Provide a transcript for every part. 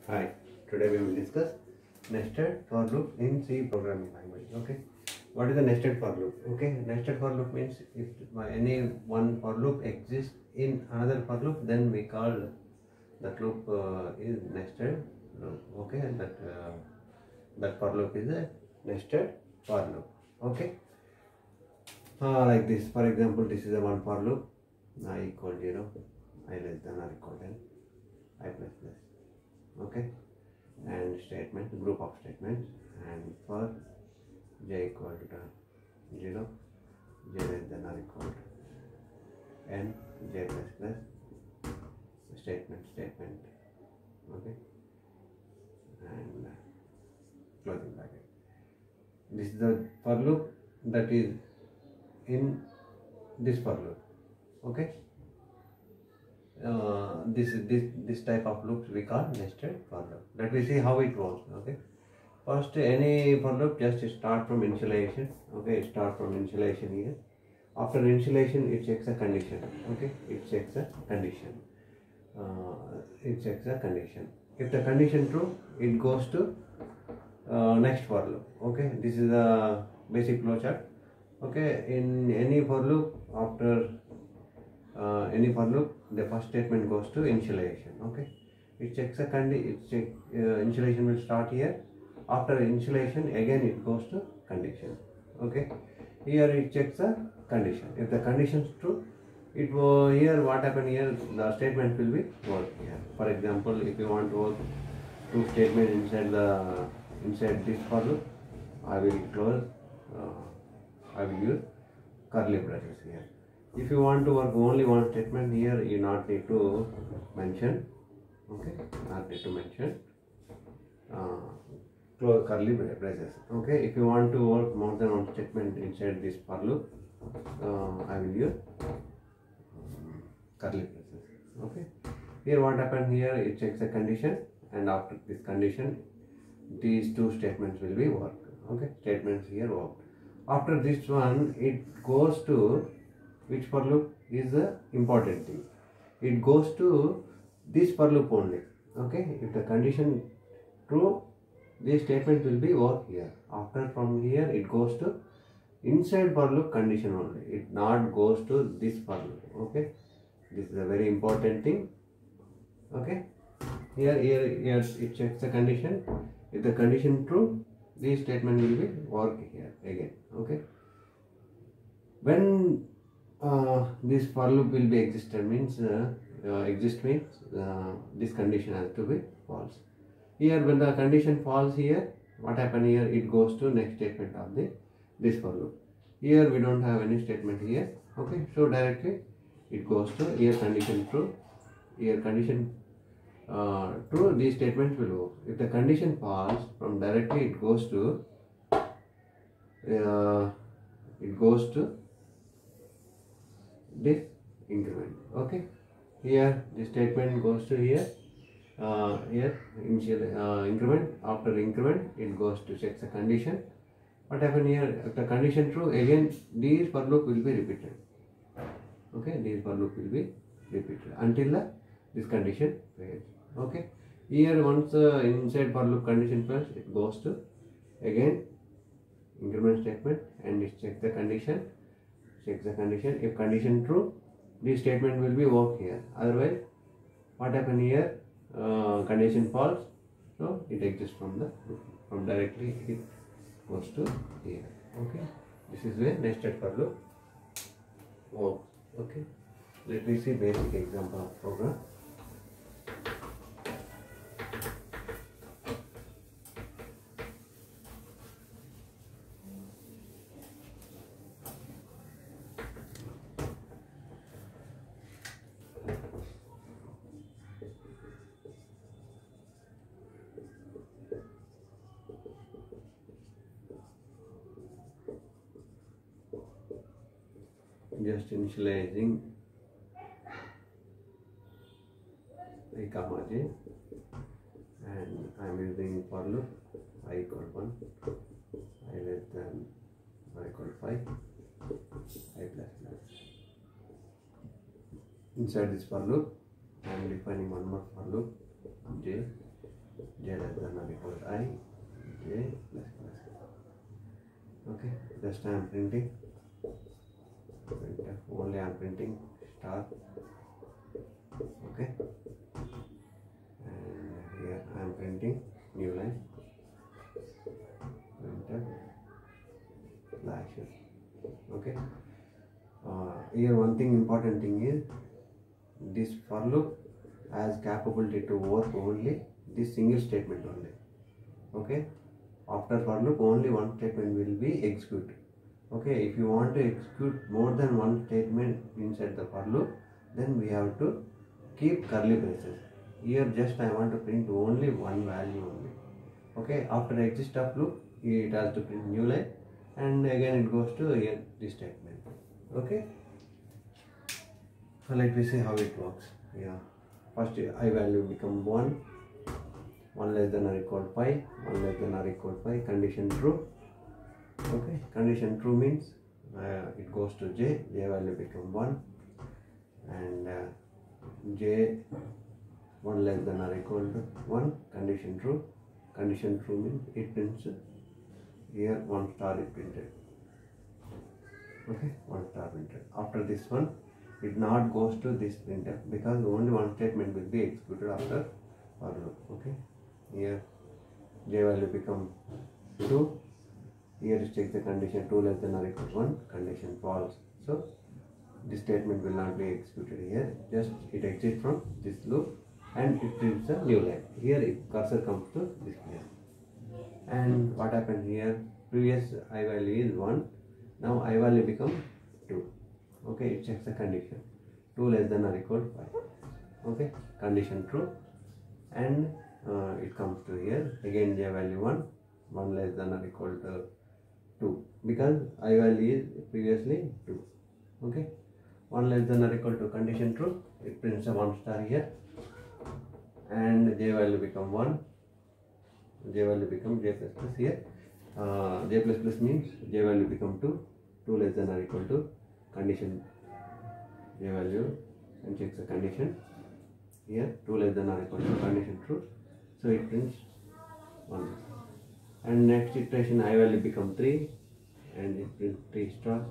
Hi, today we will discuss nested for loop in C programming language. Okay, what is a nested for loop? Okay, nested for loop means if any one for loop exists in another for loop, then we call that loop is nested loop. Okay, and that for loop is a nested for loop. Okay, like this. For example, this is a one for loop. I equal 0, I less than or equal 10, I plus plus. Okay, and statement, group of statements, and for j equal to 0, j less than or equal to n, j plus plus, statement. Okay, and closing bracket. This is the for loop that is in this for loop. Okay, this type of loops we call nested for loop. Let me see how it works. Okay, first any for loop just start from initialization. Okay, start from initialization here. After initialization it checks a condition. Okay, it checks a condition. If the condition true, it goes to next for loop. Okay, this is a basic flowchart. Okay, in any for loop, after any for loop, the first statement goes to initialization. Okay, it checks a initialization will start here. After initialization, again it goes to condition. Okay, here it checks a condition. If the condition is true, it will here what happen here, the statement will be work here. For example, if you want to work two statements inside this for loop, I will close. I will use curly braces here. If you want to work only one statement here, you not need to mention. Okay, not need to mention close curly braces. Okay, if you want to work more than one statement inside this for loop, I will use curly braces. Okay, here what happened here, it checks a condition, and after this condition these two statements will be worked. Okay, statements here worked. After this one, it goes to which for loop is the important thing. It goes to this for loop only. Okay, if the condition true, this statement will be work here. After from here it goes to inside for loop condition only. It not goes to this for loop. Okay, this is a very important thing. Okay, here it checks the condition. If the condition true, this statement will be work here again. Okay, when this for loop will be existed means exist means this condition has to be false. Here when the condition false here, what happen here, it goes to next statement of this for loop. Here we don't have any statement here. Okay, so directly it goes to here condition true, here condition true, these statements will work. If the condition false, from directly it goes to this increment. Okay, here the statement goes to here initial increment. After increment it goes to check the condition. What happen here, if the condition true, again these for loop will be repeated. Okay, these for loop will be repeated until this condition fails. Okay, here once inside for loop condition fails, it goes to again increment statement and it checks the condition. If condition true, this statement will be work here. Otherwise, what happen here, condition false, so it exists from directly it goes to here. Okay, this is where nested for loop works. Okay, let me see basic example of program. Just initializing I comma j, and I am using for loop I equal 1, I less than or equal 5, I plus plus. Inside this for loop I am defining one more for loop j, j less than or equal to I, j plus plus. Okay, just I am printing. Only I am printing star. Okay, and here I am printing new line. Printer flashes. Okay. Here one thing important thing is this for loop has capability to work only this single statement only. Okay, after for loop only one statement will be executed. Okay, if you want to execute more than one statement inside the for loop, then we have to keep curly braces. Here just I want to print only one value only. Okay, after exit of loop it has to print new line, and again it goes to here this statement. Okay, so let me see how it works. Yeah, first I value become 1 less than or equal to 5, 1 less than or equal to 5, condition true. Okay, condition true means it goes to j value become 1, and j 1 less than or equal to 1, condition true. Condition true means it prints here 1 star is printed. Okay, 1 star printed. After this one, it not goes to this printf because only one statement will be executed after for loop. Okay, here j value become 2. Here is check the condition 2 less than or equal to 1, condition false. So this statement will not be executed here. Just it exits from this loop and it prints a new line. Here if cursor comes to this place. And what happened here? Previous I value is 1. Now I value become 2. Okay, it checks the condition 2 less than or equal to 5. Okay, condition true, and it comes to here again j value 1 less than or equal to 2 because I value is previously 2. Okay, 1 less than or equal to condition true, it prints a 1 star here, and j value become 1, j value become j plus plus here. J plus plus means j value become 2 less than or equal to condition j value, and checks the condition here 2 less than or equal to condition true, so it prints 1. And next iteration I value become 3 and it prints 3 star.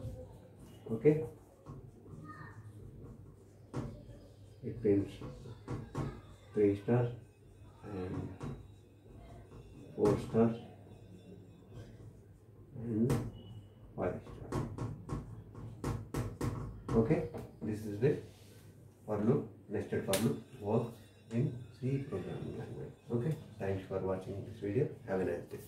Okay, it prints 3 stars and 4 stars and 5 stars. Okay, this is the for loop, nested for loop works in C programming language. Okay, thanks for watching this video. Have a nice day.